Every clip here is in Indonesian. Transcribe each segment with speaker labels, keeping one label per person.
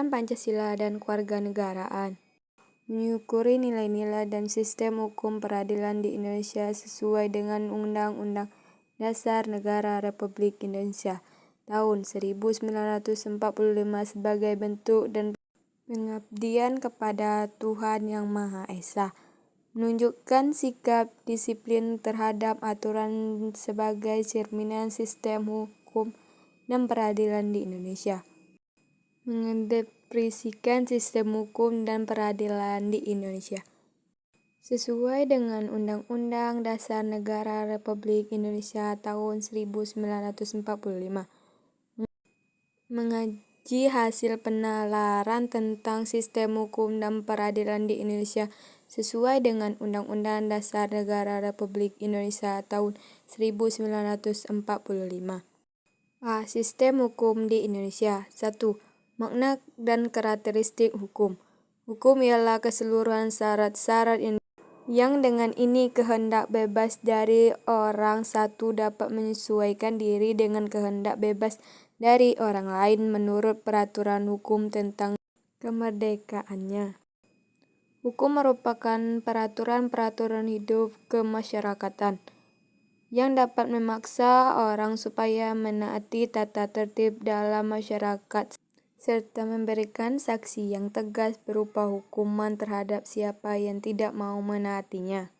Speaker 1: Pendidikan Pancasila dan Kewarganegaraan. Menyukuri nilai-nilai dan sistem hukum peradilan di Indonesia sesuai dengan Undang-Undang Dasar Negara Republik Indonesia tahun 1945 sebagai bentuk dan pengabdian kepada Tuhan Yang Maha Esa. Menunjukkan sikap disiplin terhadap aturan sebagai cerminan sistem hukum dan peradilan di Indonesia. Mengekspresikan sistem hukum dan peradilan di Indonesia sesuai dengan Undang-Undang Dasar Negara Republik Indonesia tahun 1945. Mengaji hasil penalaran tentang sistem hukum dan peradilan di Indonesia sesuai dengan Undang-Undang Dasar Negara Republik Indonesia tahun 1945. A. Sistem hukum di Indonesia. 1. Makna dan karakteristik hukum. Hukum ialah keseluruhan syarat-syarat yang dengan ini kehendak bebas dari orang satu dapat menyesuaikan diri dengan kehendak bebas dari orang lain menurut peraturan hukum tentang kemerdekaannya. Hukum merupakan peraturan-peraturan hidup kemasyarakatan yang dapat memaksa orang supaya menaati tata tertib dalam masyarakat serta memberikan sanksi yang tegas berupa hukuman terhadap siapa yang tidak mau menaatinya.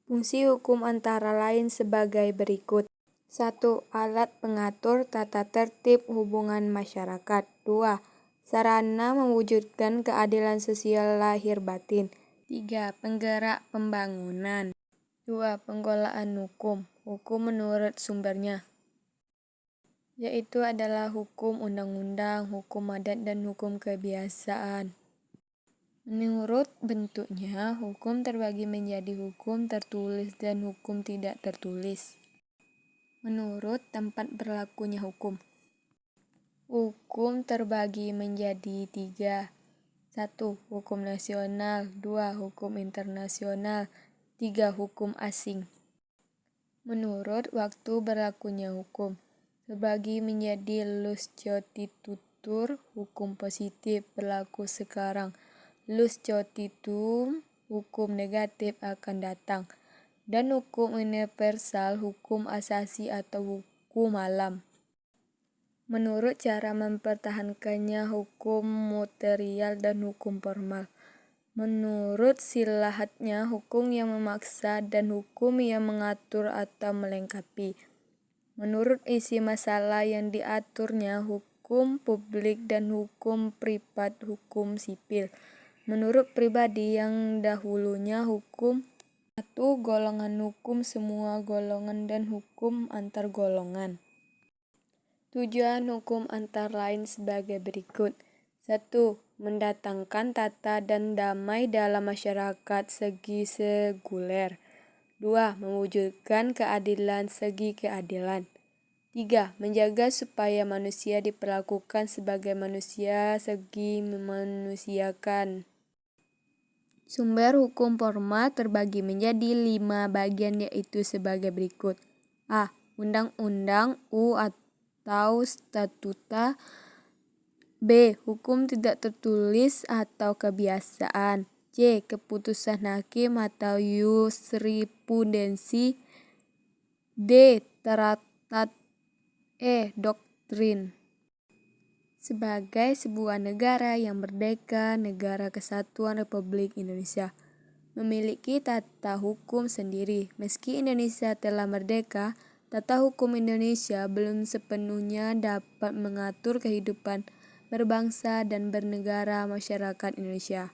Speaker 1: Fungsi hukum antara lain sebagai berikut. 1. Alat pengatur tata tertib hubungan masyarakat. 2. Sarana mewujudkan keadilan sosial lahir batin. 3. Penggerak pembangunan. 2. Pengelolaan hukum. Hukum menurut sumbernya, yaitu adalah hukum undang-undang, hukum adat, dan hukum kebiasaan. Menurut bentuknya, hukum terbagi menjadi hukum tertulis dan hukum tidak tertulis. Menurut tempat berlakunya hukum, hukum terbagi menjadi 3. 1. Hukum nasional. 2. Hukum internasional. 3. Hukum asing. Menurut waktu berlakunya hukum, terbagi menjadi ius costitutur, hukum positif berlaku sekarang, ius cotitum, hukum negatif akan datang, dan hukum universal, hukum asasi atau hukum alam. Menurut cara mempertahankannya hukum material dan hukum formal. Menurut silahatnya hukum yang memaksa dan hukum yang mengatur atau melengkapi. Menurut isi masalah yang diaturnya hukum publik dan hukum privat, hukum sipil. Menurut pribadi yang dahulunya hukum 1. Golongan hukum semua golongan dan hukum antar golongan. Tujuan hukum antara lain sebagai berikut. 1. Mendatangkan tata dan damai dalam masyarakat segi sekuler. 2. Mewujudkan keadilan segi keadilan. 3. Menjaga supaya manusia diperlakukan sebagai manusia segi memanusiakan. Sumber hukum formal terbagi menjadi 5 bagian yaitu sebagai berikut. A. Undang-undang U atau statuta. B. Hukum tidak tertulis atau kebiasaan. C. Keputusan hakim atau jurisprudensi. D. Traktat. E. Doktrin. Sebagai sebuah negara yang merdeka, Negara Kesatuan Republik Indonesia memiliki tata hukum sendiri. Meski Indonesia telah merdeka, tata hukum Indonesia belum sepenuhnya dapat mengatur kehidupan berbangsa dan bernegara masyarakat Indonesia.